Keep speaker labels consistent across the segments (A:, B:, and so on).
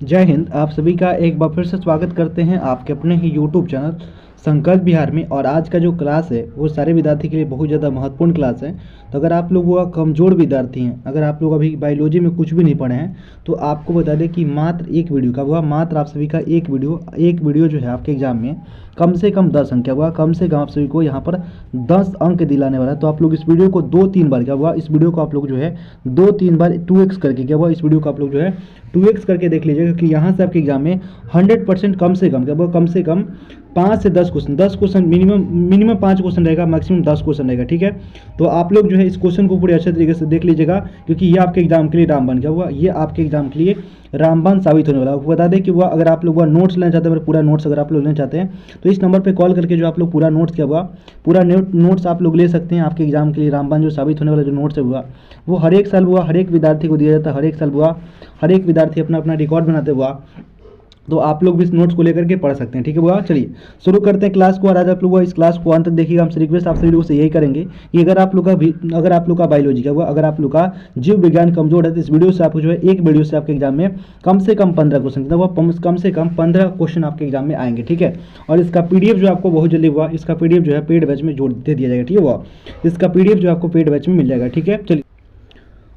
A: जय हिंद। आप सभी का एक बार फिर से स्वागत करते हैं आपके अपने ही यूट्यूब चैनल संकल्प बिहार में। और आज का जो क्लास है वो सारे विद्यार्थी के लिए बहुत ज़्यादा महत्वपूर्ण क्लास है। तो अगर आप लोग वो कमज़ोर विद्यार्थी हैं, अगर आप लोग अभी बायोलॉजी में कुछ भी नहीं पढ़े हैं, तो आपको बता दें कि मात्र एक वीडियो का हुआ, मात्र आप सभी का एक वीडियो जो है आपके एग्जाम में कम से कम 10 अंक क्या हुआ, कम से कम आप सभी को यहाँ पर 10 अंक दिलाने वाला है। तो आप लोग इस वीडियो को 2-3 बार क्या हुआ, इस वीडियो को आप लोग जो है 2-3 बार 2x करके क्या हुआ, इस वीडियो को आप लोग जो है 2x करके देख लीजिएगा, क्योंकि यहाँ से आपके एग्जाम में 100% कम से कम क्या हुआ, कम से कम 5 से 10 क्वेश्चन मिनिमम 5 क्वेश्चन रहेगा, मैक्सिमम 10 क्वेश्चन रहेगा। ठीक है, तो आप लोग जो है इस क्वेश्चन को पूरे अच्छे तरीके से देख लीजिएगा, क्योंकि ये आपके एग्जाम के लिए रामबाण क्या हुआ, ये आपके एग्जाम के लिए रामबाण साबित होने वाला है। बता दें कि वह अगर आप लोग वह नोट्स लेना चाहते हैं, पूरा नोट्स अगर आप लोग लेना चाहते हैं तो इस नंबर पे कॉल करके जो आप लोग पूरा नोट्स क्या हुआ, पूरा नोट्स आप लोग ले सकते हैं। आपके एग्जाम के लिए रामबाण जो साबित होने वाला जो नोट्स है हुआ, वो हर एक साल हुआ, हर एक विद्यार्थी को दिया जाता है, हर एक साल हुआ, हर एक विद्यार्थी अपना अपना रिकॉर्ड बनाते हुआ। तो आप लोग भी इस नोट्स को लेकर के पढ़ सकते हैं। ठीक है बुआ, चलिए शुरू करते हैं क्लास को। और आज आप लोग इस क्लास को अंत तक देखिएगा। हमसे रिक्वेस्ट आप सभी लोगों से यही करेंगे कि अगर आप लोग का बायोलॉजी का हुआ, अगर आप लोग का जीव विज्ञान कमजोर है, तो इस वीडियो से आपको जो है एक वीडियो से आपके एग्जाम में कम से कम 15 क्वेश्चन कम से कम 15 क्वेश्चन आपके एग्जाम में आएंगे। ठीक है, और इसका पीडीएफ जो आपको बहुत जल्दी हुआ, इसका पीडीएफ जो है पेड बैच में जोड़ दे दिया जाएगा। ठीक है हुआ, इसका पीडीएफ जो आपको पेड बैच में मिल जाएगा। ठीक है, चलिए।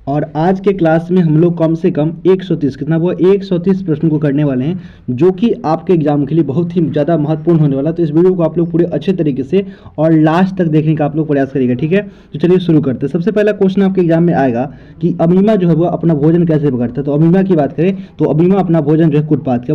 A: और आज के क्लास में हम लोग कम से कम 130 कितना वो 130 प्रश्न को करने वाले हैं, जो कि आपके एग्जाम के लिए बहुत ही ज़्यादा महत्वपूर्ण होने वाला है। तो इस वीडियो को आप लोग पूरे अच्छे तरीके से और लास्ट तक देखने का आप लोग प्रयास करिएगा। ठीक है, तो चलिए शुरू करते हैं। सबसे पहला क्वेश्चन आपके एग्जाम में आएगा कि अमीमा जो है वो अपना भोजन कैसे पकड़ता है। तो अमीमा की बात करें तो अमीमा अपना भोजन जो है कुटपाद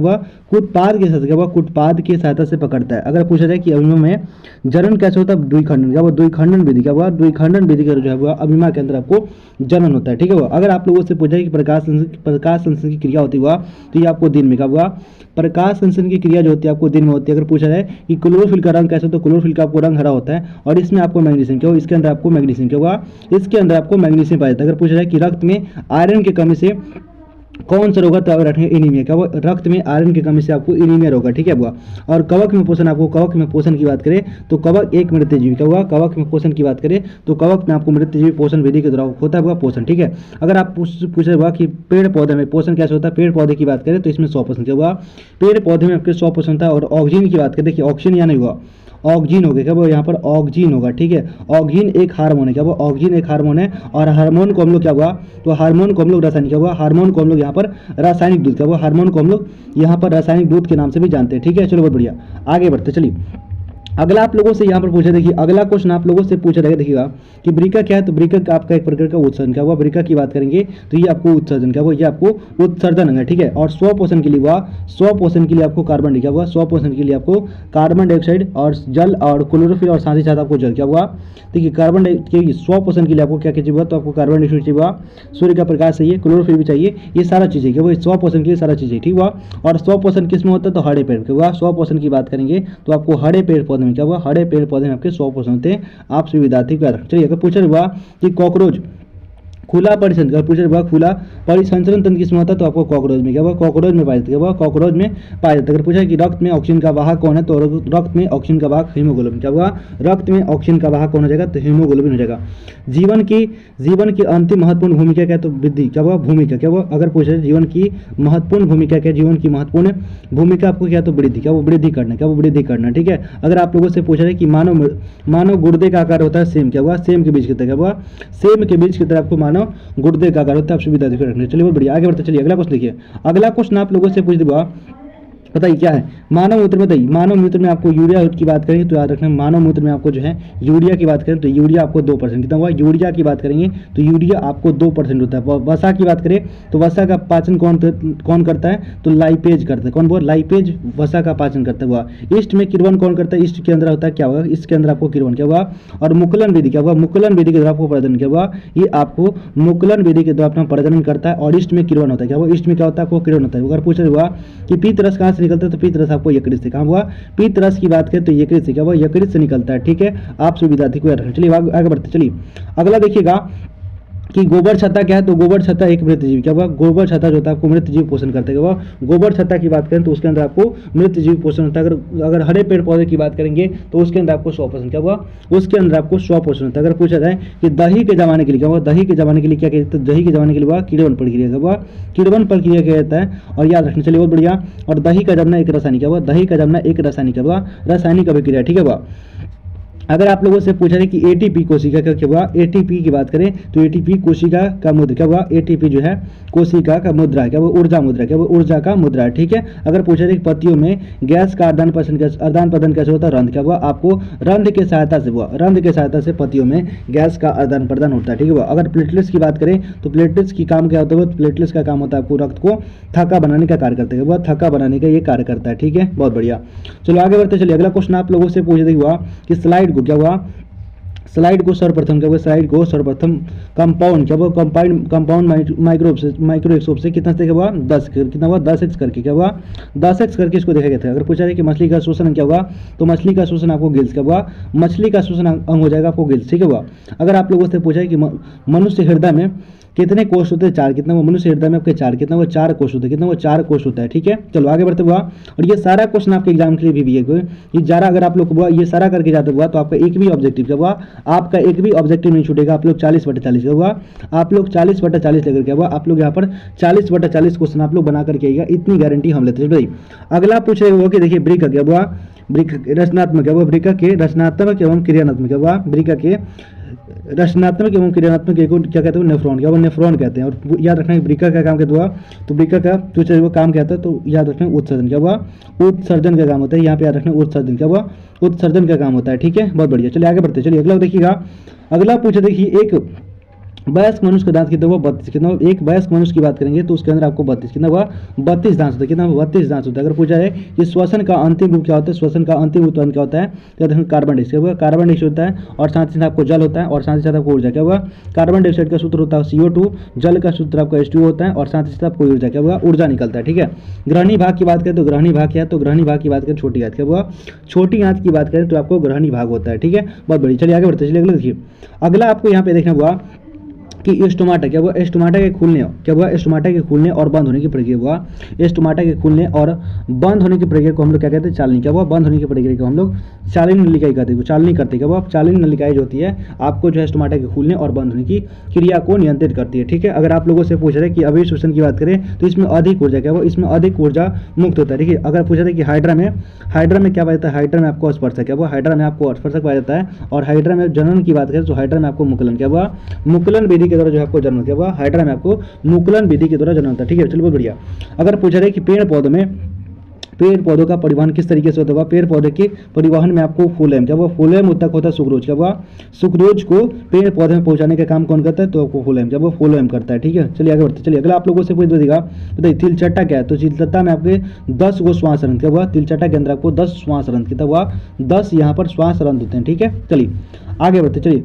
A: की सहायता से पकड़ता है। अगर पूछा जाए कि अमीमा में जनन कैसे होता है, द्विखंडन क्या हुआ, द्विखंडन विधि क्या हुआ, द्विखंडन विधि का जो है वो अमीमा के अंदर आपको जनन होता है। ठीक है वो, अगर आप लोगों से पूछा कि प्रकाश संश्लेषण की क्रिया होती हुआ, तो ये आपको दिन में क्या हुआ, प्रकाश संश्लेषण की क्रिया जो होती है आपको दिन में होती है। अगर पूछा जाए कि क्लोरोफिल का रंग कैसे होता है, तो क्लोरोफिल का आपको रंग हरा होता है, और इसमें आपको मैग्नीशियम क्या हुआ, इसके अंदर आपको मैग्नीशियम क्या हुआ, इसके अंदर आपको मैग्नीशियम पाया जाता है। अगर पूछा जाए कि रक्त में आयरन की कमी से कौन सा रोग है, तो आप रखेंगे एनीमिया क्या हुआ, रक्त में आयरन की कमी से आपको एनीमिया रोग है। ठीक है बुआ। और कवक में पोषण, आपको कवक में पोषण की बात करें तो कवक एक मृत्यजीवी क्या हुआ, कवक में पोषण की बात करें तो कवक में आपको मृत्यजीवी पोषण विधि के द्वारा होता है पोषण। ठीक है, अगर आप पूछे हुआ कि पेड़ पौधे में पोषण कैसे होता है, पेड़ पौधे की बात करें तो इसमें 100% क्या हुआ, पेड़ पौधे में आपके 100% था। और ऑक्सीजन की बात करें, देखिए ऑक्सीजन यहाँ नहीं हुआ, ऑक्सीजन हो गया क्या वो, यहाँ पर ऑक्सीजन होगा। ठीक है, ऑक्सीजन एक हार्मोन है क्या वो, ऑक्सीजन एक हार्मोन है, और हार्मोन को हम लोग क्या हुआ, तो हार्मोन को हम लोग रासायनिक क्या हुआ, हार्मोन को हम लोग यहाँ पर रासायनिक दूध क्या हुआ, हार्मोन को हम लोग यहाँ पर रासायनिक दूध के नाम से भी जानते हैं। ठीक है, चलो बहुत बढ़िया, आगे बढ़ते चलिए। अगला आप लोगों से यहाँ पर पूछा, देखिए अगला क्वेश्चन आप लोगों से पूछा जाएगा, देखिएगा कि वृक्का क्या है। तो वृक्का आपका एक प्रकार का उत्सर्जन क्या हुआ, वृक्का की बात करेंगे तो ये आपको उत्सर्जन क्या हुआ, ये आपको उत्सर्जन है। ठीक है, और 100% के लिए हुआ, 100% के लिए आपको कार्बन क्या हुआ, 100% के लिए आपको कार्बन डाइऑक्साइड और जल और क्लोरोफिल और साथ ही साथ आपको जल क्या हुआ। देखिए कार्बन डाइऑक्साइड 100% के लिए आपको क्या चाहिए हुआ, तो आपको कार्बन डाइऑक्साइड चाहिए हुआ, सूर्य का प्रकाश चाहिए, क्लोरोफिल भी चाहिए, ये सारा चीज़ें क्या वो 100% के लिए सारा चीज़ें। ठीक हुआ, और 100% किस में होता है, तो हरे पेड़ क्या हुआ, 100% की बात करेंगे तो आपको हरे पेड़ पौधे में क्या हुआ, हरे पेड़ पौधे में आपके 100% होते हैं। आप सभी विद्यार्थी को चलिए। अगर पूछा हुआ कि कॉकरोच खुला परिसंचरण, पूछा हुआ खुला परिसंचरण तंत्र किसमें होता है, तो आपको कॉकरोच में क्या हुआ, कॉकरोच में पाया जाता है, कॉकरोच में पाया जाता है। अगर पूछा कि रक्त में ऑक्सीजन का वाहक कौन है, तो रक्त में ऑक्सीजन का वाहक हीमोग्लोबिन क्या हुआ, रक्त में ऑक्सीजन का वाहक कौन हो जाएगा, तो हीमोग्लोबिन हो जाएगा। जीवन की अंतिम महत्वपूर्ण भूमिका क्या है, तो वृद्धि क्या हुआ, भूमिका क्या हुआ। अगर पूछा जीवन की महत्वपूर्ण भूमिका क्या, जीवन की महत्वपूर्ण भूमिका आपको क्या, तो वृद्धि क्या वो वृद्धि करना क्या वो वृद्धि करना। ठीक है, अगर आप लोगों से पूछा जाए कि मानव गुर्दे का आकार होता है सेम क्या हुआ, सेम के बीच की तरह क्या हुआ, सेम के बीच की तरह आपको मानव गुर्दे का आकार होता है। आप सुविधा रखने, चलिए बहुत बढ़िया, आगे बढ़ते चलिए। अगला क्वेश्चन देखिए, अगला क्वेश्चन आप लोगों से पूछ दूंगा, बताइए क्या है, मानव मूत्र। बताइए मानव मूत्र में आपको यूरिया की बात करेंगे तो याद रखना, मानव मूत्र में आपको जो है यूरिया की बात करें तो यूरिया आपको 2% कितना हुआ, यूरिया की बात करेंगे तो यूरिया आपको 2% होता है। वसा की बात करें तो वसा का पाचन कौन करता है, तो लाइपेज करता है, कौन बोल, लाइपेज वसा का पाचन करता हुआ। ईस्ट में किण्वन कौन करता है, ईस्ट के अंदर होता है क्या हुआ, इसके अंदर आपको किण्वन क्या हुआ। और मुकुलन विधि क्या हुआ, मुकुलन विधि के द्वारा आपको प्रजनन क्या हुआ, ये आपको मुकुलन विधि के द्वारा अपना प्रजनन करता है। और ईस्ट में किण्वन होता है क्या हुआ, ईस्ट में क्या होता है, आपको किण्वन होता है। अगर पूछा हुआ कि पीत रस कहाँ से निकलता है, तो पीत रस आपको यकृत से, कहाँ हुआ, पीत रस की बात करें तो यकृत से क्या हुआ, यकृत से निकलता है। ठीक है, आप सभी विद्यार्थी को याद रखना। चलिए आगे बढ़ते चलिए। अगला देखिएगा, कि गोबर छत्ता क्या है, तो गोबर छत्ता एक मृत जीव, क्या हुआ, गोबर छत्ता जो होता है आपको मृत जीव पोषण करता है। गोबर छत्ता की बात करें तो उसके अंदर आपको मृत जीव पोषण होता है। अगर हरे पेड़ पौधे की बात करेंगे तो उसके अंदर आपको 100%, क्या हुआ, उसके अंदर आपको 100% होता है। अगर पूछा जाए कि दही के जमाने के लिए, क्या हुआ, दही के जमाने के लिए क्या कहते हैं, दही के जमाने के लिए हुआ किण्वन प्रक्रिया, क्या हुआ, किण्वन प्रक्रिया क्या कहता है, और याद रखना, चलिए बहुत बढ़िया। और दही का जमना एक रासायनिक, क्या हुआ, दही का जमना एक रासायनिक, क्या हुआ, रासायनिक अभिक्रिया, ठीक है हुआ। अगर आप लोगों से पूछा जाए कि एटीपी कोशिका का क्या हुआ, एटीपी की बात करें तो एटीपी कोशिका का मुद्रा, क्या हुआ, एटीपी जो है कोशिका का मुद्रा है, क्या वो ऊर्जा मुद्रा, क्या वो ऊर्जा का मुद्रा है, ठीक है। अगर पूछा जाए कि पत्तियों में गैस का आदान प्रदान कैसे होता है, रंध्र, क्या हुआ, आपको रंध्र की सहायता से हुआ, रंध्र की सहायता से पत्तियों में गैस का आदान प्रदान होता है, ठीक है। अगर प्लेटलेट्स की बात करें तो प्लेटलेट्स की काम क्या होता है, प्लेटलेट्स का काम होता है आपको रक्त को थक्का बनाने का कार्य करता है, वह थक्का बनाने का ये कार्य करता है, ठीक है, बहुत बढ़िया। चलो आगे बढ़ते चलिए। अगला क्वेश्चन आप लोगों से पूछा हुआ कि स्लाइड को, क्या हुआ, स्लाइड को सर्वप्रथम, क्या हुआ, स्लाइड को सर्वप्रथम कंपाउंड, क्या हुआ, कंपाउंड माइक्रोस्कोप से कितना से, क्या हुआ, 10, कितना हुआ, 10x करके, क्या हुआ, 10x करके इसको देखा गया था। अगर पूछा जाए कि मछली का शोषण क्या हुआ, तो मछली का शोषण आपको गिल्स, क्या हुआ, मछली का शोषण अंग हो जाएगा आपको गिल्स, ठीक है हुआ। अगर आप लोगों से पूछा है कि मनुष्य हृदय में कितने कोष होते हैं, 4, कितना वो, मनुष्य हृदय में आपके 4, कितना वो, 4 कोष होते हैं, कितना वो, 4 कोष होता है, ठीक है। चलो आगे बढ़ते हुआ, और ये सारा क्वेश्चन आपके एग्जाम के लिए भी है, ये सारा अगर आप लोग हुआ ये सारा करके जाते हुआ तो आपका एक भी ऑब्जेक्टिव, क्या हुआ, आपका एक भी ऑब्जेक्टिव नहीं छूटेगा। आप लोग 40/40, क्या हुआ, आप लोग 40/40 लेकर, क्या हुआ, आप लोग यहाँ पर 40/40 क्वेश्चन आप लोग बना करके आइएगा, इतनी गारंटी हम लेते हैं भाई। अगला पूछ रहे हो कि देखिए वृक्क, क्या हुआ, वृक्क रचनात्मक, क्या हुआ, वृक्क के रचनात्मक एवं क्रियात्मक, क्या हुआ, वृक्क के रचनात्मक एवं क्रियात्मक को क्या कहते हैं, नेफ्रॉन, क्या वो नेफ्रॉन कहते हैं। और याद रखना वृक्क का काम क्या हुआ, तो वृक्क का तो वो काम क्या था, तो याद रखना उत्सर्जन, क्या हुआ, उत्सर्जन का काम होता है। यहाँ पे याद रखना उत्सर्जन, क्या हुआ, उत्सर्जन का काम होता है, ठीक है, बहुत बढ़िया। चलिए आगे बढ़ते, चलिए अगला देखिएगा। अगला पूछे देखिए, एक वयस्क मनुष्य का दांत कितना हुआ, 32, कितना, एक वयस्क मनुष्य की बात करेंगे तो उसके अंदर आपको 32, कितना हुआ, 32 दांत होता है, कितना 32 दांत होता है। अगर पूछा है कि श्वसन का अंतिम रूप क्या होता है, श्वसन का अंतिम रूप क्या होता है, तो देखो कार्बन डाइऑक्साइड, हुआ कार्बन डाइऑक्साइड होता है, और साथ ही साथ आपको जल होता है, और साथ ही साथ आपको ऊर्जा, क्या हुआ, कार्बन डाइऑक्साइड का सूत्र होता है CO2, जल का सूत्र आपका H2O होता है, और साथ ही साथ आपको ऊर्जा, क्या हुआ, ऊर्जा निकलता है, ठीक है। ग्रहणी भाग की बात करें तो ग्रहणी भाग क्या है, तो ग्रहणी भाग की बात करें छोटी आंत, क्या हुआ, छोटी आंत की बात करें तो आपको ग्रहणी भाग होता है, ठीक है, बहुत बढ़िया। चलिए आगे बढ़ते, चलिए अगला देखिए। अगला आपको यहाँ पे देखना हुआ कि स्टोमाटा, क्या हुआ, स्टोमाटा के खुलने, क्या हुआ, स्टोमाटा के खुलने और बंद होने की प्रक्रिया हुआ, स्टोमाटा के खुलने और बंद होने की प्रक्रिया को हम लोग क्या कहते हैं, चालनी, क्या हुआ, बंद होने की प्रक्रिया को हम लोग चालनी नलिकाएं कहते हैं, चालनी करते, क्या हुआ, चालनी नलिकाएं जो होती है आपको जो है स्टोमाटा के खुलने और बंद होने की क्रिया को नियंत्रित करती है, ठीक है। अगर आप लोगों से पूछ रहे हैं कि अवयव श्वसन की बात करें तो इसमें अधिक ऊर्जा, क्या हुआ, इसमें अधिक ऊर्जा मुक्त होता है, ठीक है। अगर पूछा जाए कि हाइड्रा में क्या पाया जाता है, हाइड्रा में आपको स्पर्शक, क्या हुआ, हाइड्रा में आपको स्पर्शक पाया जाता है, और हाइड्रा में जनन की बात करें तो हाइड्रा में आपको मुकुलन, क्या हुआ, मुकुलन विधि के द्वारा जो आपको जन्म, क्या हुआ, हाइड्रा में आपको मुकुलन विधि के द्वारा जन्म होता है, ठीक है। चलो बहुत बढ़िया। अगर पूछा जाए कि पेड़ पौधों का परिवहन किस तरीके से होता है, पेड़ पौधे के परिवहन में आपको फूलेम, क्या वो फूलेम उत्तक होता है सुक्रोज, क्या हुआ, सुक्रोज को पेड़ पौधे में पहुंचाने का काम कौन करता है, तो आपको फूलेम, क्या वो फूलेम करता है, ठीक है। चलिए आगे बढ़ते, चलिए अगला आप लोगों से पूछ देगा, बताइए तिलचट्टा क्या है, तो तिलचट्टा में आपके 10 गो श्वास रंध्र, क्या हुआ, तिलचट्टा के अंदर आपको 10 श्वास रंध्र, कितना हुआ, 10 यहाँ पर श्वास रंध्र होते हैं, ठीक है। चलिए आगे बढ़ते, चलिए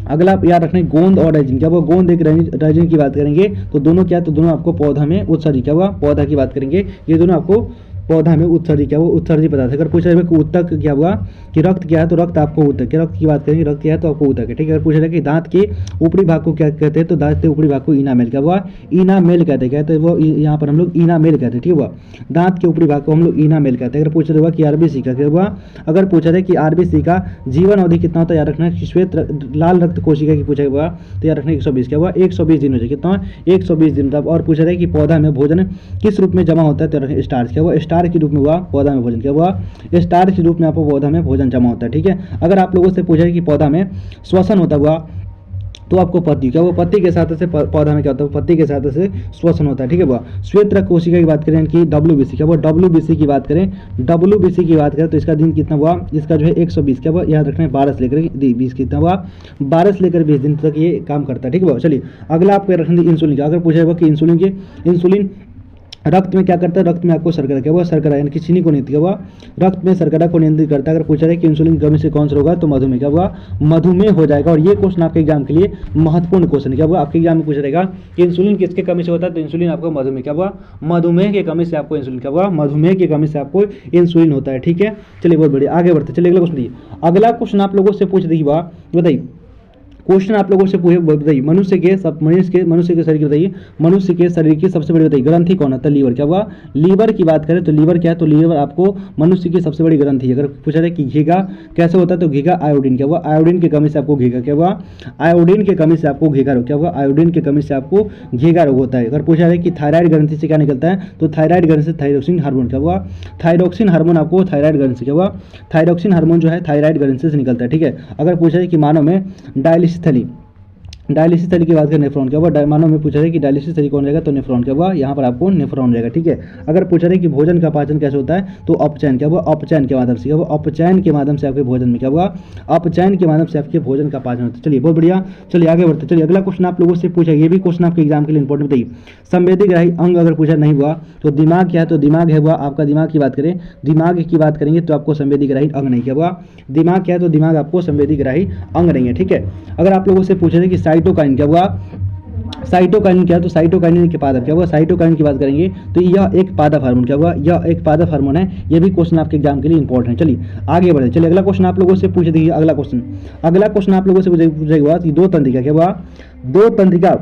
A: अगला आप याद रखना गोंद और राइजिन, क्या वो गोंद एक राइजिन की बात करेंगे तो दोनों क्या है, तो दोनों आपको पौधा में उत्सर्जी, क्या हुआ, पौधा की बात करेंगे ये दोनों आपको पौधा में उत्सर्जी, क्या वो उत्सर्जी पदार्थ है। अगर पूछा जाए कि उत्तक क्या हुआ, कि रक्त क्या है, तो रक्त आपको उत्तक, क्या रक्त की बात करेंगे, रक्त क्या है तो आपको उत्तक है, ठीक है। अगर पूछा जाए कि दांत के ऊपरी भाग को क्या कहते हैं, तो दांत के ऊपरी भाग को इनामेल, क्या हुआ, इनामेल कहते हैं, क्या है, तो वो यहाँ पर हम लोग इनामेल कहते हैं, ठीक हुआ, दांत के ऊपरी भाग को हम लोग इनामेल कहते हैं। अगर पूछा हुआ कि आरबीसी का क्या हुआ, अगर पूछा जाए कि आरबीसी का जीवन अवधि कितना होता है, याद रखना श्वेत लाल रक्त कोशिका की पूछा हुआ तो याद रखना 120, क्या हुआ, 120 दिन हो जाए, कितना 120 दिन तब। और पूछा जाए कि पौधा में भोजन किस रूप में जमा होता है, तो स्टार्च, क्या हुआ, स्टार के रूप में हुआ पौधा में भोजन, क्या हुआ, स्टार के रूप में आपको पौधा में भोजन जमा होता है, ठीक है। अगर आप लोगों से पूछा है कि पौधा में श्वसन होता हुआ तो आपको पत्ती, क्या वो पत्ती के साथ से पौधा में क्या होता है, पत्ती के साथ से श्वसन होता है, ठीक है। वो श्वेत रक्त कोशिका की बात करें कि WBC, क्या वो WBC की बात करें, WBC की बात करें तो इसका दिन कितना हुआ, इसका जो है 120, क्या हुआ, याद रखना है 12 से लेकर 20 कितना हुआ, 12 से लेकर 20 दिन तक ये काम करता है, ठीक है। चलिए अगला आपको रखना इंसुलिन का, अगर पूछा जाएगा कि इंसुलिन रक्त में क्या करता है, रक्त में आपको शर्करा, क्या हुआ, शर्करा यानी कि चीनी को नियंत्रित, क्या हुआ, रक्त में शर्करा को नियंत्रित करता है। अगर पूछा जाए कि इंसुलिन कमी से कौन सा होगा, तो मधुमेह, क्या हुआ, मधुमेह हो जाएगा। और ये क्वेश्चन आपके एग्जाम के लिए महत्वपूर्ण क्वेश्चन, क्या हुआ, आपके एग्जाम में पूछा जाएगा कि इंसुलिन किसके कमी से होता है, तो इंसुलिन आपको मधुमेह, क्या हुआ, मधुमेह की कमी से आपको इंसुलिन, क्या हुआ, मधुमेह की कमी से आपको इंसुलिन होता है, ठीक है। चलिए बहुत बढ़िया, आगे बढ़ते, चलिए अगला क्वेश्चन दिए, अगला क्वेश्चन आप लोगों से पूछ देखिए, बताइए क्वेश्चन आप लोगों से पूछे, बताइए मनुष्य के शरीर की बताइए, मनुष्य के शरीर की सबसे बड़ी बताइए ग्रंथि कौन है? तो लीवर। क्या हुआ? लीवर की बात करें तो लीवर क्या है? तो लीवर आपको मनुष्य की सबसे बड़ी ग्रंथि है। अगर पूछा जाए कि घीगा कैसे होता है तो घीगा आयोडीन। क्या हुआ? आयोडीन की कमी से आपको घीगा। क्या हुआ? आयोडीन की कमी से आपको घीगा रोग। क्या हुआ? आयोडीन की कमी से आपको घीगा रोग होता है। अगर पूछा जाए कि थायराइड ग्रंथि से क्या निकलता है तो थायराइड ग्रंथि से थायरोक्सिन हार्मोन। क्या हुआ? थायरोक्सिन हार्मोन आपको थायराइड ग्रंथि से। क्या हुआ? थायरोक्सिन हार्मोन जो है थायराइड ग्रंथि से निकलता है। ठीक है। अगर पूछा जाए कि मानव में डायलिसिस थैली की बात करें नेफ्रॉन। क्या हुआ? मानव में पूछा जाए कि डायलिसिस थैली कौन रहेगा तो नेफ्रॉन। क्या हुआ? यहाँ पर आपको नेफ्रॉन रहेगा। ठीक है। अगर पूछा जाए कि भोजन का पाचन कैसे होता है तो अपचयन। क्या हुआ? अपचयन के माध्यम से। क्या हुआ? अपचयन के माध्यम से आपके भोजन में। क्या हुआ? अपचयन के माध्यम से आपके भोजन का पाचन होता है। चलिए बहुत बढ़िया। चलिए आगे बढ़ते। चलिए अगला क्वेश्चन आप लोगों से पूछा, ये भी क्वेश्चन आपके एग्जाम के लिए इंपॉर्टेंट बताइए। संवेदीग्राही अंग अगर पूछा नहीं हुआ तो दिमाग क्या है? तो दिमाग है हुआ आपका, दिमाग की बात करें, दिमाग की बात करेंगे तो आपको संवेदीग्राही अंग नहीं। क्या हुआ? दिमाग क्या है? तो दिमाग आपको संवेदीग्राही अंग नहीं है। ठीक है। अगर आप लोगों से पूछा जाए कि साइटोकाइन। क्या हुआ? साइटोकाइनिन क्या है? तो साइटोकाइनिन के पादप। क्या हुआ? साइटोकाइनिन की बात करेंगे तो यह एक पादप हार्मोन। क्या हुआ? यह एक पादप हार्मोन है। यह भी क्वेश्चन आपके एग्जाम के लिए इंपॉर्टेंट है। चलिए आगे बढ़े। चलिए अगला क्वेश्चन आप लोगों से पूछ देखिए। अगला क्वेश्चन आप लोगों से पूछेगा कि दो तंत्रिका। क्या हुआ? दो तंत्रिका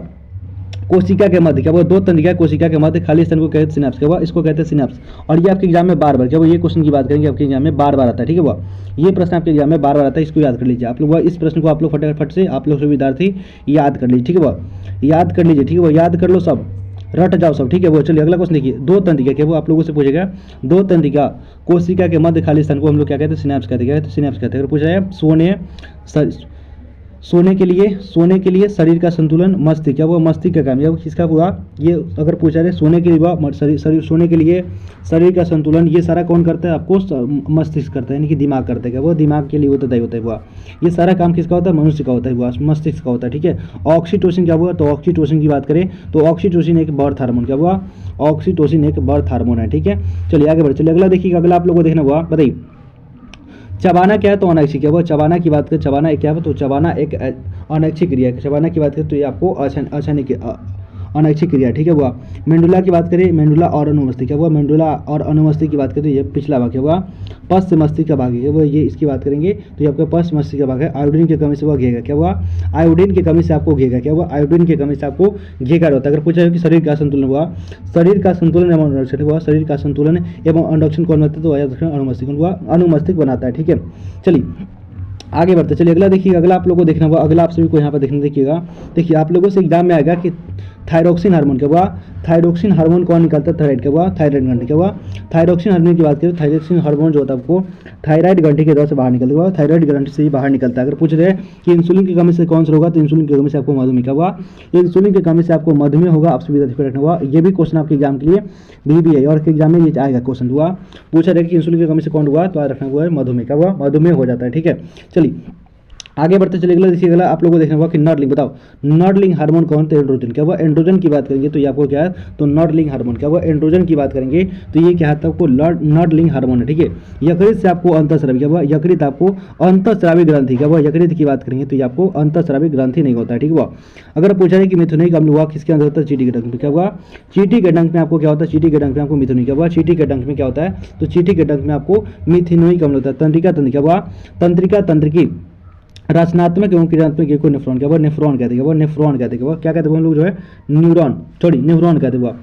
A: कोशिका के मध्य। क्या हुआ? दो तंत्रिका कोशिका के मध्य खाली स्थान को कहते हैं सिनेप्स। क्या हुआ? इसको कहते हैं सिनेप्स। और ये आपके एग्जाम में बार बार, क्या हुआ? ये क्वेश्चन की बात करेंगे आपके एग्जाम में बार बार आता है। ठीक है। हुआ ये प्रश्न आपके एग्जाम में बार बार आता है, इसको याद कर लीजिए आप लोग। इस प्रश्न को आप लोग फटाफट से आप लोग से विद्यार्थी याद कर लीजिए। ठीक है। याद कर लीजिए। ठीक है। याद कर लो सब, रट जाओ सब। ठीक है। वो चलिए अगला क्वेश्चन देखिए। दो तंत्रिका। क्या वो आप लोगों से पूछेगा, दो तंत्रिका कोशिका के मध्य खाली स्थान को हम लोग क्या कहते हैं? सिनेप्स कहते हैं। क्या कहते हैं? सिनेप्स कहते हैं। अगर पूछा जाए सोने के लिए शरीर का संतुलन मस्तिष्क। क्या वो मस्तिष्क का काम? या किसका हुआ? ये अगर पूछा जाए सोने के लिए सोने के लिए शरीर का संतुलन, ये सारा कौन करता है? आपको मस्तिष्क करता है, यानी कि दिमाग करता है। क्या वो दिमाग के लिए होता है हुआ? ये सारा काम किसका होता है? मनुष्य का होता है हुआ, मस्तिष्क का होता है। ठीक है। ऑक्सीटोसिन क्या हुआ? तो ऑक्सीटोसिन की बात करें तो ऑक्सीटोसिन एक बर्थ हार्मोन। क्या हुआ? ऑक्सीटोसिन एक बर्थ हार्मोन है। ठीक है। चलिए आगे बढ़े। चलिए अगला देखिए। अगला आप लोगों को देखना हुआ, बताइए चबाना क्या है? तो अनैच्छिक। क्या हुआ? चबाना की बात करें, चबाना एक क्या है? तो चबाना एक अनैच्छिक क्रिया है। चबाना की बात करें तो ये आपको अनैच्छिक क्रिया। ठीक है। हुआ मेंडुला की बात करें, मेंडुला और अनुमस्तिष्क। क्या हुआ? मेंडुला और अनुमस्तिष्क की बात करें तो ये पिछला भाग। क्या हुआ? पश्च मस्तिष्क का भाग है। वो ये इसकी बात करेंगे तो ये आपका पश्च मस्तिष्क का भाग है। आयोडीन की कमी से वह घेगा। क्या हुआ? आयोडीन की कमी से आपको घेगा। क्या हुआ? आयोडीन की कमी से आपको घेगा होता है। अगर पूछा जाए कि शरीर का संतुलन हुआ, शरीर का संतुलन एवं अंडक्षण हुआ, शरीर का संतुलन एवं अंडक्षण कौन बनाता है? तो अनुमस्तिष्क हुआ, अनुमस्तिष्क बनाता है। ठीक है। चलिए आगे बढ़ते। चलिए अगला देखिए। अगला आप लोगों को देखना होगा, अगला आप सभी को यहाँ पर देखने देखिएगा। देखिए आप लोगों से एग्जाम में आएगा कि थायरोक्सिन हार्मोन। क्या हुआ? थायरोक्सिन हार्मोन कौन निकलता है? थायराइड। क्या हुआ? थायराइड ग्रंथि। क्या हुआ? थायरोक्सिन हार्मोन की बात करें, थायरोक्सिन हार्मोन जो होता है आपको थायराइड ग्रंथि के द्वारा से बाहर निकलता है, थायराइड ग्रंथि से ही बाहर निकलता है। अगर पूछ रहे हैं कि इंसुलिन की कमी से कौन सा होगा तो इंसुलिन की कमी से आपको मधुमेह। क्या हुआ? इंसुलिन की कमी से आपको मधुमेह होगा। आप सभी रखना हुआ, ये भी क्वेश्चन आपके एग्जाम के लिए भी है और एग्जाम में ये आएगा क्वेश्चन। हुआ पूछा जाएगा कि इंसुलिन की कमी से कौन हुआ तो आज रखना हुआ है मधुमेह। क्या हुआ? मधुमेह हो जाता है। ठीक है। चलिए आगे बढ़ते चले। अगला देखिए। अगला आप लोगों को देखना होगा कि नर्डलिंग। बताओ नर्डलिंग हार्मोन कौन? तो एंड्रोजन। क्या हुआ? एंड्रोजन की बात करेंगे तो ये आपको क्या है? तो नर्डलिंग हार्मोन। क्या हुआ? एंड्रोजन की बात करेंगे तो ये क्या है? आपको नर्डलिंग हार्मोन है। ठीक है। यकृत से आपको अंतःस्रावी। क्या हुआ? यकृत आपको अंतःस्रावी ग्रंथि। क्या हुआ? यकृत की बात करेंगे तो ये आपको अंतःस्रावी ग्रंथि नहीं होता है। ठीक हुआ। अगर पूछा जाए कि मिथुनिक अम्ल हुआ किसके अंदर होता है? चींटी के डंक में। क्या हुआ? चींटी के डंक में आपको क्या होता है? चींटी के डंक में आपको मिथुनिक। क्या हुआ? चींटी के डंक में क्या होता है? तो चींटी के डंक में आपको मिथुनिक अम्ल होता है। तंत्रिका तंत्र। क्या हुआ? तंत्रिका तंत्र की रचनात्मक एवं क्रियात्मक को नेफ्रॉन। क्या हुआ? नेफ्रॉन कहते हैं। वो नेफ्रॉन कहते हैं। क्या कहते हैं हम लोग जो है? न्यूरॉन, सॉरी नेफ्रॉन कहते हैं।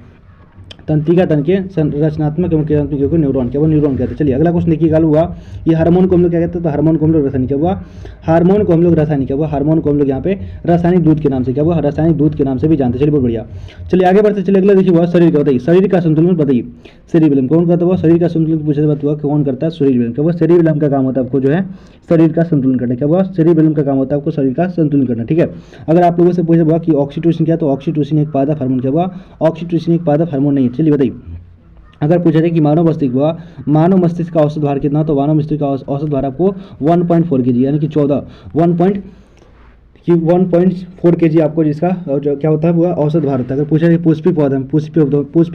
A: तंत्रिका तंत्र के रचनात्मक एवं क्रियात्मक को न्यूरॉन। क्या वो न्यूरॉन कहते हैं। चलिए अगला क्वेश्चन देखिए। गाल हुआ ये हार्मोन को हम लोग क्या कहते हैं? तो हार्मोन को हम लोग रासायनिक। क्या हुआ? हार्मोन को हम लोग रासायनिक। क्या हुआ? हार्मोन को हम लोग यहाँ पे रासायनिक दूध के नाम से। क्या हुआ? रासायनिक दूध के नाम से भी जानते हैं। चलिए बहुत बढ़िया। चलिए आगे बढ़ते। चलिए अगला देखिए। हुआ शरीर का बताइए, शरीर का संतुलन बताइए। सेरिबेलम कौन करता हुआ? शरीर का संतुलन पूछे बात हुआ कौन करता है? सेरिबेलम। क्या हुआ? सेरिबेलम का काम होता है आपको जो है शरीर का संतुलन करना। क्या हुआ? सेरिबेलम का काम होता है आपको शरीर का संतुलन करना। ठीक है। अगर आप लोगों से पूछे हुआ कि ऑक्सीटोसिन क्या, तो ऑक्सीटोसिन एक पादप हार्मोन। क्या हुआ? ऑक्सीटोसिन एक पादप हार्मोन नहीं है। चलिए बताइए। अगर पूछा जाए कि मानव मस्तिष्क हुआ, मानव मस्तिष्क का औसत भार कितना, तो मानव मस्तिष्क का औसत भार आपको 1.4 kg यानी कि 1.4 kg आपको जिसका जो क्या होता है वो औसत भार होता है। अगर पूछा जाए पुष्पी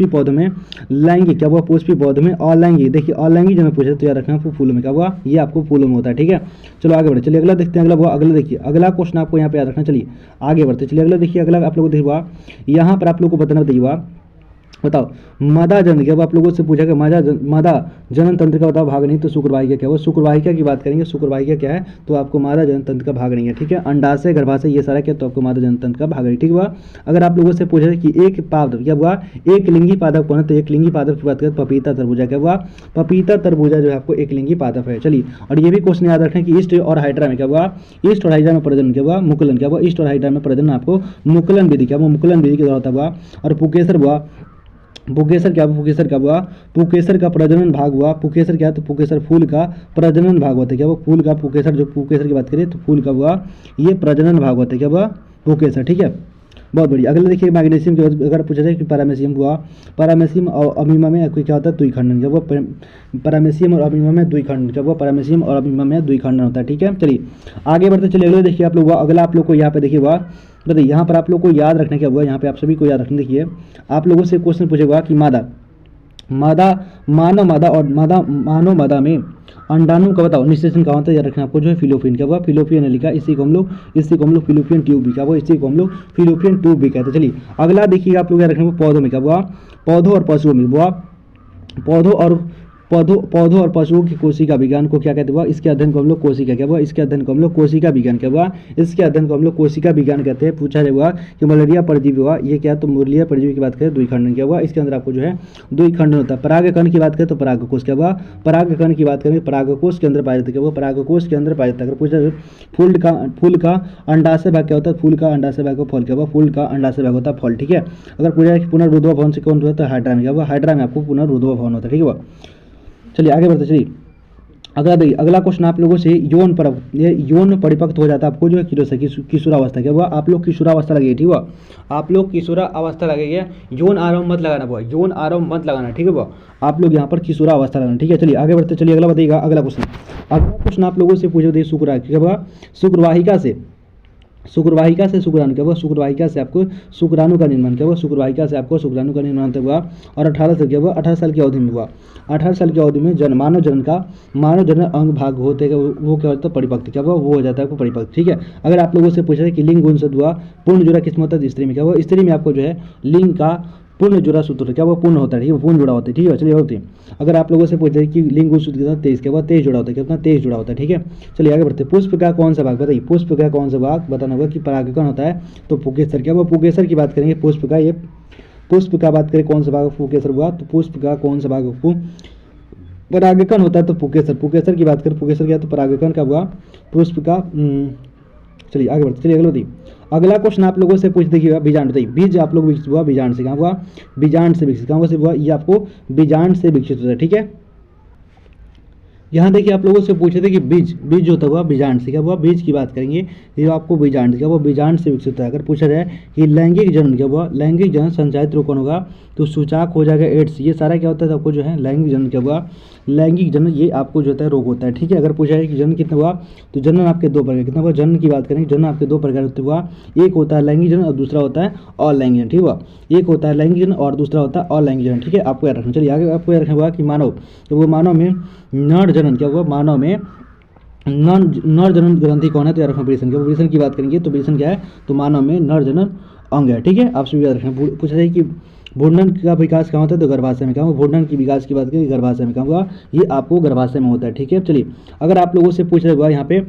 A: पौधे में लैंगिक। क्या हुआ? पुष्पी पौधे में अलैंगिक। देखिए अलैंगिक जब मैं पूछा तो याद रखना आपको फूलों में। क्या हुआ? ये आपको फूलों में होता है। ठीक है। चलो आगे बढ़े। चलिए अगला देखते हैं। अगला देखिए। अगला क्वेश्चन आपको यहाँ पे याद रखना। चलिए आगे बढ़ते। चलिए अगला देखिए। अगला आप लोगों को देखिए यहाँ पर आप लोग को बताना बताइए बताओ मादा जनन क्या, आप लोगों से पूछा कि मादा जनन तंत्र का बताओ भाग नहीं, तो शुक्रवाहिका क्या, वो शुक्रवाहिका की बात करेंगे। शुक्रवाहिका क्या है, तो आपको मादा जनन तंत्र का भाग नहीं है, ठीक है। अंडाशय गर्भाशय ये सारा क्या, तो आपको मादा जनन तंत्र का भाग नहीं, ठीक हुआ। अगर आप लोगों से पूछा कि एक पादप क्या हुआ, एक लिंगी पादप कौन है, तो एक लिंगी पादप की बात करें पपीता तरबूजा क्या हुआ, पपीता तरबूजा जो है आपको एक लिंगी पादप है। चलिए, और ये भी क्वेश्चन याद रखें कि ईस्ट और हाइड्रा में क्या हुआ, ईस्ट और हाइड्रा में प्रजनन क्या हुआ, मुकुलन क्या हुआ, ईस्ट और हाइड्रा में प्रजनन आपको मुकुलन विधि क्या हुआ, मुकुलन विधि के द्वारा होता हुआ। और पुकेसर हुआ, पुकेसर क्या हुआ, पुकेसर क्या हुआ, पुकेसर का प्रजनन भाग हुआ। पुकेसर क्या है, तो पुकेसर फूल का प्रजनन भाग होता है क्या, वो फूल का पुकेसर, जो पुकेसर की बात करें तो फूल का हुआ ये प्रजनन भाग होता है क्या हुआ, पुकेसर, ठीक है। बहुत बढ़िया। अगले देखिए मैग्नीशियम की अगर पूछा जाए कि पैरामेशियम हुआ, पैरामेशियम और अमीमा में क्या होता है, द्विखंडन क्या हुआ, पैरामेशियम और अमीमा में द्विखंडन क्या हुआ, पैरामेशियम और अमीमा में द्विखंडन होता है, ठीक है। चलिए आगे बढ़ते चलिए, अगले देखिए आप लोग हुआ, अगला आप लोग को यहाँ पे देखिए हुआ, बताइए यहाँ पर आप लोग को याद रखने क्या हुआ, यहाँ पे आप सभी को याद रखने, देखिए आप लोगों से क्वेश्चन पूछेगा कि मादा मानव मादा और मानव मादा में अंडाणु का बताओ निषेचन कहाँ होता है, याद रखना आपको, जो है फिलोपियन क्या हुआ, फिलोपियन लिखा, इसी को हम लोग फिलोपियन ट्यूब भी क्या हुआ, इसी को हम लोग फिलोपियन ट्यूब भी कहते हैं। चलिए अगला देखिए आप लोग याद रखना, पौधों में क्या हुआ, पौधों और पशुओं में हुआ, पौधों और पशुओं की कोशिका विज्ञान को क्या कहते हुआ, इसके अध्ययन को हम लोग कोशिका क्या हुआ, इसके अध्ययन को हम लोग कोशिका विज्ञान क्या हुआ, इसके अध्ययन को हम लोग कोशिका विज्ञान कहते हैं। पूछा जाएगा कि मलेरिया परजीवी हुआ, ये क्या, तो मलेरिया परजीवी की बात करें द्विखंडन क्या हुआ, इसके अंदर आपको जो है द्विखंडन होता है। परागकण की बात करें तो परागकोश क्या हुआ, परागकण की बात करें परागकोश के अंदर पाया जाता है क्या हुआ, परागकोश के अंदर पाया जाता है। अगर पूछा फूल का अंडाशय भाग क्या होता है, फूल का अंडाशय भाग को फल क्या हुआ, फूल का अंडाशय भाग होता है फल, ठीक है। अगर पूछा कि पुनर्रुद्भव भवन से कौन होता है, हाइड्रा में क्या हुआ, हाइड्रा में आपको पुनर्रुद्भव भवन होता है, ठीक है। चलिए आगे बढ़ते चलिए, अगला देखिए, अगला क्वेश्चन आप लोगों से यौन परिपक्व हो जाता है आपको जो है किशोरावस्था क्या हुआ, आप लोग किशोरावस्था लगेगी, ठीक हुआ, आप लोग किशोरावस्था लगेगा, यौन आरंभ मत लगाना हुआ, यौन आरंभ मत लगाना, ठीक है हुआ, आप लोग यहाँ पर किशोरावस्था लगाना, ठीक है। चलिए आगे बढ़ते चलिए, अगला बताइएगा, अगला क्वेश्चन आप लोगों से पूछे देखिए, शुक्रवाहिका से शुक्राणु क्या हुआ, शुक्रवाहिका से आपको शुक्राणु का निर्माण क्या हुआ, शुक्रवाहिका से आपको शुक्राणु का निर्माण हुआ। और 18 साल क्या हुआ, 18 साल की अवधि में हुआ, 18 साल की अवधि में मानव जनन अंग भाग होते हैं वो क्या होता है, परिपक्व क्या हुआ, वो हो जाता है आपको परिपक्व, ठीक है। अगर आप लोगों से पूछा है कि लिंग गुणसूत्र हुआ पूर्ण जुड़ा किसमें होता है, स्त्री में क्या हुआ, स्त्री में आपको जो है लिंग का पूर्ण जुड़ा सूत्र क्या वो पूर्ण होता है, ठीक है, पूर्ण जुड़ा होता है, ठीक है। चलिए होती है, अगर आप लोगों से पूछते हैं कि लिंग गुणसूत्र कितना 23 क्या हुआ, 23 जुड़ा होता है, कितना 23 जुड़ा होता है, ठीक है। चलिए आगे बढ़ते हैं, पुष्प का कौन सा भाग बताइए, पुष्प का कौन सा भाग बताना होगा कि परागकण होता है, तो पुकेसर क्या हुआ, पुकेसर की बात करेंगे, पुष्प का बात करें कौन सा भाग पुकेसर हुआ, तो पुष्प का कौन सा भाग परागकण होता है, तो पुकेसर की बात करें, पुकेसर क्या तो परागकण का हुआ, पुष्प का। चलिए आगे बढ़ते चलिए, अगला बताइए, अगला क्वेश्चन आप लोगों से पूछ देखिएगा, बीजांड बताइए, बीज आप लोग विकसित हुआ बीजांड से, कहाँ हुआ, बीजांड से विकसित, कहाँ से हुआ, ये आपको बीजांड से विकसित होता है, ठीक है। यहाँ देखिए आप लोगों से पूछे थे कि बीज होता हुआ बीजांड से क्या हुआ, बीज की बात करेंगे, ये आपको बीजांड क्या हुआ, बीजांड से विकसित होता है। अगर पूछा जाए कि लैंगिक जनन क्या हुआ, लैंगिक जनन संचारित रोग कौन होगा, तो सूचाक हो जाएगा एड्स, ये सारा क्या होता है आपको जो है लैंगिक जनन क्या हुआ, लैंगिक जनन ये आपको जो होता है रोग होता है, ठीक है। अगर पूछा जाए कि जनन कितना हुआ, तो जनन आपके दो प्रकार कितना हुआ, जनन की बात करेंगे, जनन आपके दो प्रकार होते हुआ, एक होता है लैंगिक जनन और दूसरा होता है अलैंगिक जनन, ठीक हुआ, एक होता है लैंगिक जनन और दूसरा होता है अलैंगिक जनन, ठीक है, आपको याद रखना। चलिए आगे आपको याद रखना हुआ कि मानव, तो वो मानव में नर जनन क्या हुआ, मानव में नर जनन ग्रंथि कौन है, तो याद रखना वृषण क्या, वृषण की बात करेंगे तो वृषण क्या है, तो मानव में नर जनन अंग है, ठीक है, आप सभी याद रखना। पूछा जाए कि भ्रूणन का विकास कहाँ होता है, तो गर्भाशय में, कहाँ हुआ, भ्रूणन की विकास की बात करें गर्भाशय में, कहाँ हुआ, ये आपको गर्भाशय में होता है, ठीक है। चलिए अगर आप लोगों से पूछ रहे हुआ यहाँ पे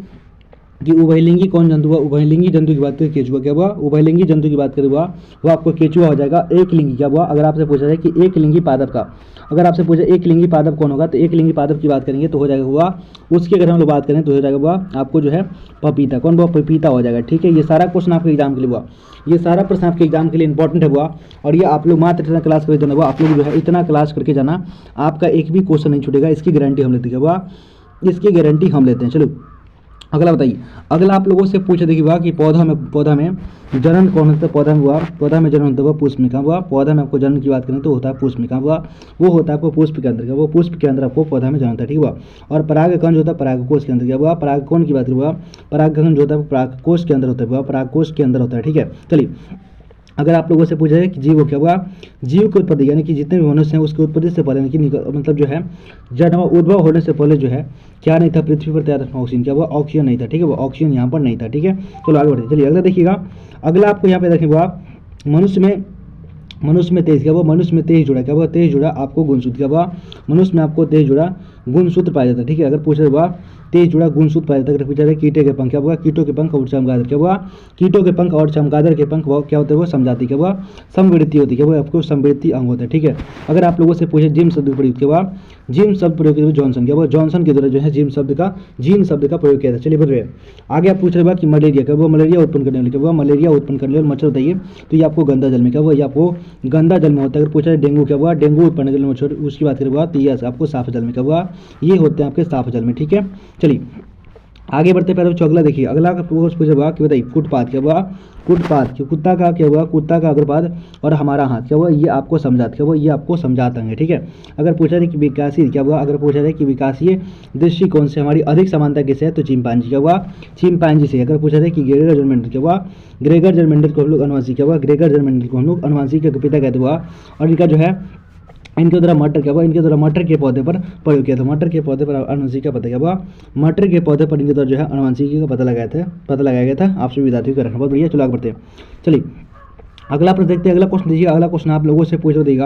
A: कि उभयलिंगी कौन जंतु हुआ, उभयलिंगी जंतु की बात करें केचुआ क्या हुआ, उभयलिंगी जंतु की बात करें हुआ वो आपको केचुआ हो जाएगा। एक लिंगी क्या हुआ, अगर आपसे पूछा जाए कि एक लिंगी पादप का, अगर आपसे पूछे एक लिंगी पादप कौन होगा, तो एक लिंगी पादप की बात करेंगे तो हो जाएगा हुआ, उसकी अगर हम लोग बात करें तो हो जाएगा हुआ आपको जो है पपीता, कौन हुआ, पपीता हो जाएगा, ठीक है। ये सारा क्वेश्चन आपके एग्जाम के लिए हुआ, ये सारा प्रश्न आपके एग्जाम के लिए इंपॉर्टेंट है हुआ, और ये आप लोग मात्र इतना क्लास करके जाना हुआ, आप लोग जो है इतना क्लास करके जाना, आपका एक भी क्वेश्चन नहीं छूटेगा, इसकी गारंटी हम लेते हैं हुआ, इसकी गारंटी हम लेते हैं। चलो अगला बताइए, अगला आप लोगों से पूछे देखिए हुआ कि पौधा में जनन कौन होता है, पौधा में जनन होता है पुष्प में, कहाँ हुआ, पौधा में आपको जनन की बात करें तो होता है पुष्प में, कहाँ हुआ, वो होता है आपको पुष्प के अंदर, वो पुष्प के अंदर आपको पौधा में जनन होता है, ठीक हुआ। और परागकण जो होता है परागकोश के अंदर क्या हुआ, परागकण की बात हुआ, परागकण जो होता है परागकोश के अंदर होता है, परागकोश के अंदर होता है, ठीक है। चलिए अगर आप लोगों से पूछा जाए कि जीव क्या हुआ, जीव की उत्पत्ति यानी कि जितने भी मनुष्य हैं उसकी उत्पत्ति से पहले कि मतलब जो है जन्म उद्भव होने से पहले जो है क्या नहीं था, पृथ्वी पर तैयार ऑक्सीजन क्या हुआ, ऑक्सीजन नहीं था, ठीक है, वो ऑक्सीजन यहाँ पर नहीं था, ठीक है। चलो आगे बढ़ते चलिए, अगला देखिएगा, अगला आपको यहाँ पे देखेंगे आप मनुष्य में 23 क्या हुआ, मनुष्य में 23 जुड़ा क्या हुआ, 23 जुड़ा आपको गुणसूत्र क्या हुआ, मनुष्य में आपको 23 जुड़ा गुणसूत्र पाया जाता है। ठीक है, अगर पूछा हुआ 23 जुड़ा गुणसूत्र पाया जाता है, अगर पूछा जाए कीटे के पंख क्या हुआ, कीटों के पंख और चमगादड़ क्या हुआ, कीटों के पंख और चमगादड़ के पंख वो क्या होते हैं, वो समझाती क्या हुआ, समवृद्धि होती है, वो आपको समवृद्धि अंग होता है। ठीक है, अगर आप लोगों से पूछे जिम शब्द प्रयोग क्या हुआ, जिम शब्द प्रयोग किया जॉनसन क्या हुआ, जॉनसन के द्वारा जो है जिम शब्द का प्रयोग किया था। चलिए बढ़ रहे आगे। आप पूछ रहे हैं कि मलेरिया क्या हुआ, मलेरिया उत्पन्न करने वाले क्या हुआ, मलेरिया उत्पन्न करने वाले मच्छर बताइए, तो ये आपको गंदा जल में क्या हुआ, ये आपको गंदा जल में होता है। अगर पूछा है डेंगू क्या हुआ, डेंगू उत्पन्न करने वाले मच्छर उसकी बात करेगा तो ये आपको साफ जल में क्या हुआ, ये होते हैं आपके साफ जल में। ठीक है, चलिए आगे बढ़ते पहले बच्चों अगला देखिए, अगला पूछेगा कि बताइए फुटपाथ क्या हुआ, फुटपाथ कुत्ता का क्या हुआ, कुत्ता का अग्रपाद और हमारा हाथ क्या हुआ, ये आपको समझाते क्या हुआ, ये आपको समझाते हैं। ठीक है, अगर पूछा जाए कि विकासीय क्या हुआ, अगर पूछा जाए कि विकासीय दृष्टिकोण से हमारी अधिक समानता किससे है, तो चिंपांजी क्या हुआ, चिंपांजी से। अगर पूछा जाए कि ग्रेगर जर्मेंडल क्या हुआ, ग्रेगर जर्मेंडल को हम लोग अनुवांशिक क्या हुआ, ग्रेगर जर्मेंडल को हम लोग अनुवांशिक के पिता कहते हुआ, और इनका जो है इनके द्वारा मटर क्या हुआ, इनके द्वारा मटर के पौधे पर प्रयोग किया था, मटर के पौधे पर अनुवांशिक का पता क्या हुआ, मटर के पौधे पर इनके द्वारा जो है अनुवांशिकी का पता लगाया गया था। आप सभी विद्यार्थियों को रखना बहुत बढ़िया। चलो आगे बढ़ते हैं। चलिए अगला प्रश्न देखते हैं। अगला क्वेश्चन देखिए, अगला क्वेश्चन आप लोगों से पूछा देगा,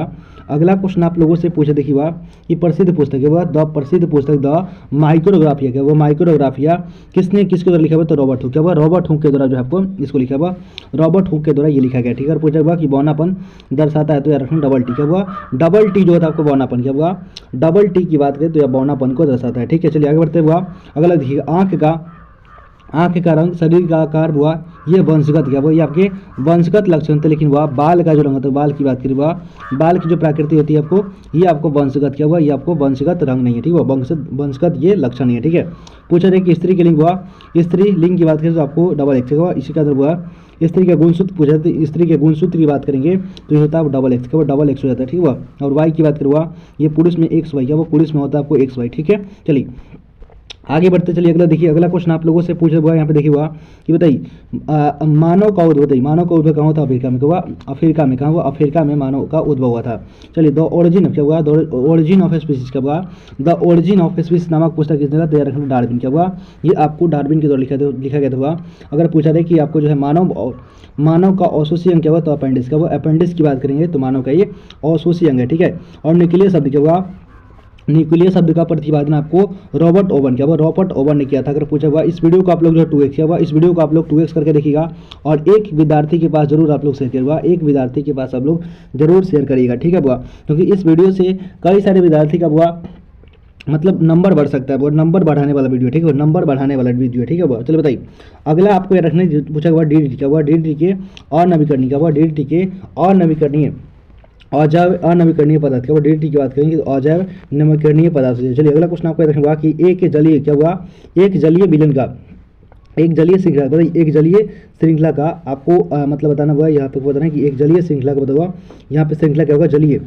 A: अगला क्वेश्चन आप लोगों से पूछा देखिए हुआ कि प्रसिद्ध पुस्तक है वह द प्रसिद्ध पुस्तक द माइक्रोग्राफिया क्या वो माइक्रोग्राफिया किसने किसके द्वारा लिखा हुआ, तो रॉबर्ट हुक क्या हुआ, रॉबर्ट हुक के द्वारा जो है आपको इसको लिखा हुआ, रॉबर्ट हुक के द्वारा ये लिखा गया। ठीक है, पूछा हुआ कि बौनापन दर्शाता है, तो यार रखना डबल टी क्या हुआ, डबल टी जो होता है आपको बौनापन क्या हुआ, डबल टी की बात करें तो यह बौनापन को दर्शाता है। ठीक है, चलिए आगे बढ़ते हुआ अगला देखिए, आंख का रंग, शरीर का आकार हुआ, ये वंशगत क्या हुआ, ये आपके वंशगत लक्षण थे। लेकिन हुआ बाल का जो रंग होता है, बाल की बात करें हुआ, बाल की जो प्रकृति होती है आपको, ये आपको वंशगत क्या हुआ, ये आपको वंशगत रंग नहीं है। ठीक है, वंशगत ये लक्षण नहीं है। ठीक है, पूछा जाए कि स्त्री के लिंग हुआ, स्त्री लिंग की बात करें तो आपको डबल एक्स हुआ, इसी का हुआ स्त्री के गुणसूत्र पूछा जाए, स्त्री के गुणसूत्र की बात करेंगे तो ये होता है डबल एक्स का, डबल एक्स हो जाता है। ठीक हुआ, और वाई की बात करें हुआ, ये पुरुष में एक्स वाई क्या वो पुरुष में होता है आपको एक्स वाई। ठीक है, चलिए आगे बढ़ते चलिए। अगला देखिए, अगला क्वेश्चन आप लोगों से पूछा हुआ यहाँ पे देखिए हुआ कि बताइए मानव का उद्भव, बताइए मानव का उद्भव कहाँ होता है, अफ्रीका में हुआ, अफ्रीका में कहाँ हुआ, अफ्रीका में मानव का उद्भव हुआ था। चलिए द ओरिजिन क्या हुआ, द ओरिजिन ऑफ स्पीसीज क्या हुआ, द ओरिजिन ऑफ स्पीसीज नामक पुस्तक किसने तैयार रखना, डार्विन क्या हुआ, ये आपको डार्विन के द्वारा लिखा गया था हुआ। अगर पूछा जाए कि आपको जो है मानव का औसोसी अंग क्या हुआ, तो अपेंडिक्स क्या हुआ, अपेंडिक्स की बात करेंगे तो मानव का ये औसोसी अंग है। ठीक है, और न्यूक्लियस शब्द क्या हुआ, न्यूक्लियस शब्द का प्रतिपादन आपको रॉबर्ट ओवन क्या हुआ, रॉबर्ट ओवन ने किया था। अगर पूछा हुआ इस वीडियो को आप लोग जो 2x किया हुआ, इस वीडियो को आप लोग 2x करके देखिएगा और एक विद्यार्थी के पास जरूर आप लोग शेयर करिएगा, एक विद्यार्थी के पास आप लोग जरूर शेयर करिएगा। ठीक है बुआ, क्योंकि इस वीडियो से कई सारे विद्यार्थी का बुआ मतलब नंबर बढ़ सकता है, वो नंबर बढ़ाने वाला वीडियो। ठीक है, नंबर बढ़ाने वाला वीडियो। ठीक है बुआ, चलो बताइए अगला आपको ये रखने पूछा हुआ डीडीटी क्या हुआ, डीडीटी के और नवीकरणीय क्या हुआ, डीडीटी के और नवीकरणीय अजैव अनवीकरणीय पदार्थ क्या हुआ, डीडीटी की बात करेंगे तो अजैव नवीकरणीय पदार्थ। चलिए अगला क्वेश्चन आपको रखना हुआ कि एक जलीय क्या हुआ, एक जलीय विलयन का, एक जलीय श्रृंखला बताइए, एक जलीय श्रृंखला का आपको मतलब बताना हुआ, यहाँ पे बताना है कि एक जलीय श्रृंखला का बताया हुआ, यहाँ पे श्रृंखला क्या होगा, जलीय,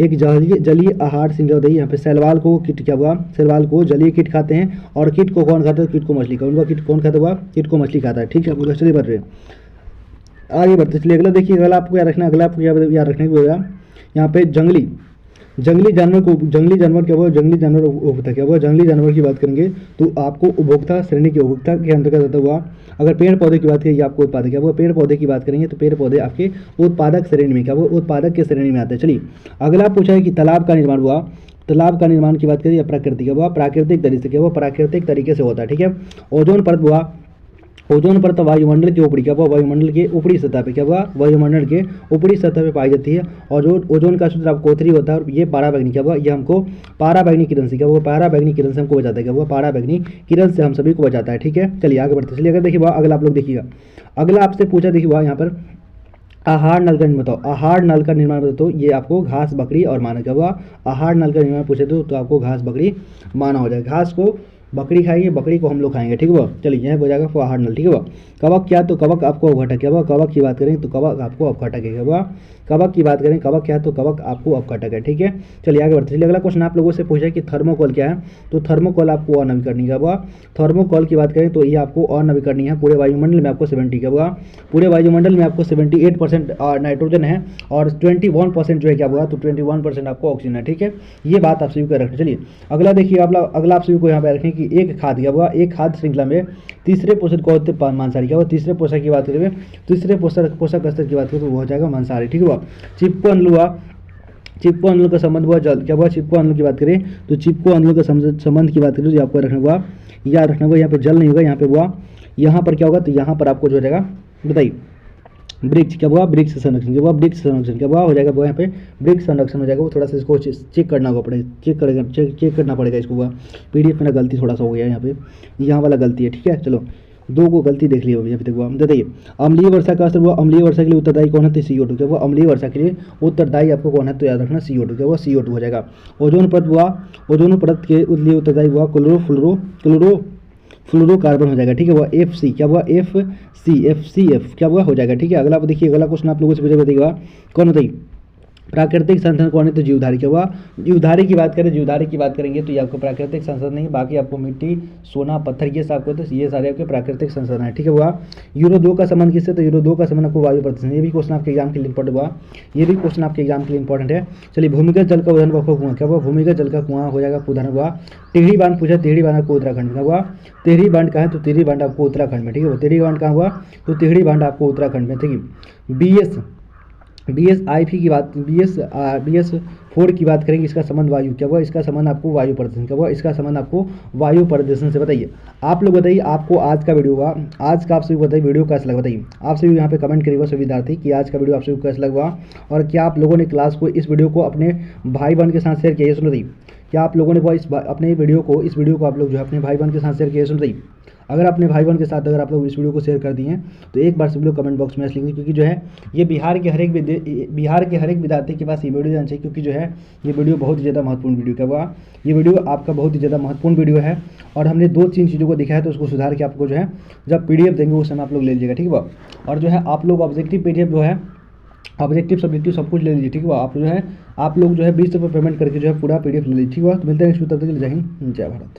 A: एक जलीय आहार श्रृंखला बताइए। यहाँ पे शैलवाल को कीट क्या हुआ, शैलवाल को जलीय कीट खाते हैं, और कीट को कौन खाता है, कीट को मछली का, उनका कीट कौन खाता हुआ, कीट को मछली खाता है। ठीक है, चलिए बढ़ रहे आगे बढ़ते चलिए। अगला देखिए, अगला आपको क्या रखना, अगला आपको याद रखने को होगा यहाँ पे जंगली जानवर को, जंगली जानवर क्या हुआ, जंगली जानवर उपभोक्ता क्या हुआ, जंगली जानवर की बात करेंगे तो आपको उपभोक्ता श्रेणी के उपभोक्ता के अंतर्गत आता हुआ। अगर पेड़ पौधे की बात करें आपको उत्पादक क्या हुआ, पेड़ पौधे की बात करेंगे तो पेड़ पौधे आपके उत्पादक श्रेणी में क्या हुआ, उत्पादक के श्रेणी में आते हैं। चलिए अगला पूछा है कि तालाब का निर्माण हुआ, तालाब का निर्माण की बात करें या प्राकृतिक हुआ, प्राकृतिक तरीके से क्या हुआ, प्राकृतिक तरीके से होता है। ठीक है, ओजोन परत हुआ, ओजोन परत वायुमंडल के ऊपरी क्या हुआ, वायुमंडल के ऊपरी सतह पे क्या हुआ, वायुमंडल के ऊपरी सतह पे पाई जाती है। और जो ओजोन का सूत्र आपको O3 होता है, और ये पाराबैंगनी क्या हुआ, ये हमको पाराबैंगनी किरण से क्या हुआ, पाराबैंगनी किरण से हमको बचाता है क्या हुआ, पाराबैंगनी किरण से हम सभी को बचाता है। ठीक है, चलिए आगे बढ़ते चलिए। अगर देखिए अगला आप लोग देखिएगा, अगला आपसे पूछा देखिए यहाँ पर आहार नल का निर्माण बताओ, आहार नल का निर्माण बताओ, तो ये आपको घास बकरी और मानव क्या हुआ, आहार नल का निर्माण पूछे तो आपको घास बकरी मानव हो जाएगा। घास को बकरी खाएगी, बकरी को हम लोग खाएंगे। ठीक है, चलिए यह हो जाएगा आहार नल। ठीक है, कवक क्या, तो कवक आपको अवघटक क्या हुआ, कवक की बात करें तो कवक आपको अवघटक है क्या हुआ, कवक की बात करें कवक क्या, तो कवक आपको अवघटक है। ठीक है, चलिए आगे बढ़ते चलिए। अगला क्वेश्चन आप लोगों से पूछा कि थर्मोकोल क्या है, तो थर्मोकोल आपको अनवीकरणीय क्या हुआ, थर्मोकोल की बात करें तो ये आपको अनवीकरणीय है। पूरे वायुमंडल में आपको 70 क्या हुआ, पूरे वायुमंडल में आपको 78% नाइट्रोजन है और 21% जो है क्या हुआ, तो 21% आपको ऑक्सीजन है। ठीक है, ये बात आप सभी को रखना। चलिए अगला देखिए, अगला आप सभी को यहाँ पे रखें कि एक खाद क्या हुआ, एक खाद्य श्रृंखला में तीसरे पोषक कौन होते हैं, मांसाहारी। क्या हुआ, तीसरे पोषक की बात करें, तीसरे पोषक स्तर की बात करें तो वो हो जाएगा मांसाहारी। ठीक हुआ। चिपको अम्ल हुआ, चिपको अम्ल का संबंध हुआ जल। क्या हुआ, चिपको अम्ल की बात करें तो चिपको अम्ल का संबंध की बात करें तो आपको रखना हुआ, याद रखना हुआ, यहाँ पे जल नहीं होगा, यहाँ पे हुआ, यहाँ पर क्या होगा तो यहाँ पर आपको जो हो जाएगा बताइए वृक्ष। क्या हुआ, वृक्ष संरक्षण। क्या हुआ, वृक्ष संरक्षण। क्या हुआ हो जाएगा वो यहाँ पे वृक्ष संरक्षण हो जाएगा। वो थोड़ा सा इसको चेक करना होगा, पड़ेगा चेक करना पड़ेगा इसको। हुआ PDF में गलती थोड़ा सा हो गया यहाँ पे, यहाँ वाला गलती है। ठीक है, चलो 2 को गलती देख लिया अभी तक। हुआ बताइए अम्लीय वर्षा का असर हुआ, अम्लीय वर्षा के लिए उत्तरदायी कौन है तो CO2। क्या हुआ, अम्लीय वर्षा के लिए उत्तरदायी आपको कौन है तो याद रखना CO2। क्या हुआ, CO2 हो जाएगा। ओजोन परत हुआ, ओजोन परत के लिए उत्तरदायी हुआ क्लोरोफ्लोरोकार्बन हो जाएगा। ठीक है, वो FC। क्या हुआ, FCF क्या हुआ हो जाएगा। ठीक है, अगला देखिए, अगला क्वेश्चन आप लोगों से पूछा बताइएगा कौन बताइए प्राकृतिक संसाधन कौन है तो जीवधारी। क्या हुआ, जीवधारी की बात करें, जीवधारी की बात करेंगे तो ये आपको प्राकृतिक संसाधन नहीं, बाकी आपको मिट्टी, सोना, पत्थर ये सब तो ये सारे आपके प्राकृतिक संसाधन है। ठीक है, हुआ। यूरो 2 का संबंध किससे तो यूरो 2 का संबंध आपको वायु प्रदूषण। ये भी क्वेश्चन आपके एग्जाम के लिए इंपॉर्टेंट हुआ, ये भी क्वेश्चन आपके एग्जाम के लिए इंपॉर्टेंट है। चलिए भूमिगत जल का उदाहरण आपको कुआं। क्या हुआ, भूमिगत जल का कुआं हो जाएगा उदाहरण हुआ टिहरी बांध। पूछा टिहरी बांध आपको उत्तराखंड में हुआ, टिहरी बांध कहाँ है तो टिहरी बांध आपको उत्तराखंड में। ठीक है, टिहरी बांध कहाँ हुआ तो टिहरी बांध आपको उत्तराखंड में। ठीक है, BSIP की बात, BS4 की बात करेंगे, इसका संबंध वायु। क्या हुआ, इसका संबंध आपको वायु प्रदूषण। क्या हुआ, इसका संबंध आपको वायु प्रदूषण से। बताइए आप लोग बताइए आपको आज का वीडियो हुआ, आज का आप सभी बताइए वीडियो कैसा लगा। बताइए आप सभी यहाँ पे कमेंट करिएगा सभी विद्यार्थी कि आज का वीडियो आप सभी कैसा लगा, और क्या आप लोगों ने क्लास को, इस वीडियो को अपने भाई बहन के साथ शेयर किया। सुनो बताइए क्या आप लोगों ने अपने वीडियो को आप लोग जो है अपने भाई बहन के साथ शेयर किया। सुनो बताइए अगर अपने भाई बहन के साथ अगर आप लोग इस वीडियो को शेयर कर दिए हैं तो एक बार सभी लोग कमेंट बॉक्स में लिखिए, क्योंकि जो है ये बिहार के हर एक विद्यार्थी के पास ये वीडियो जाना चाहिए, क्योंकि जो है ये वीडियो बहुत ही ज़्यादा महत्वपूर्ण वीडियो। क्या हुआ, ये वीडियो आपका बहुत ही ज़्यादा महत्वपूर्ण वीडियो है, और हमने 2-3 चीज़ों को दिखाया तो उसको सुधार के आपको जो है जब PDF देंगे उस समय आप लोग ले लीजिएगा। ठीक है, और जो है आप लोग ऑब्जेक्टिव PDF जो है ऑब्जेक्टिव सब्जेक्टिव सब कुछ ले लीजिए। ठीक है, आप लोग जो है 20 रुपये पेमेंट करके जो है पूरा PDF ले लीजिए। ठीक है, तो मिलते हैं नेक्स्ट, तब तक के लिए जय हिंद, जय भारत।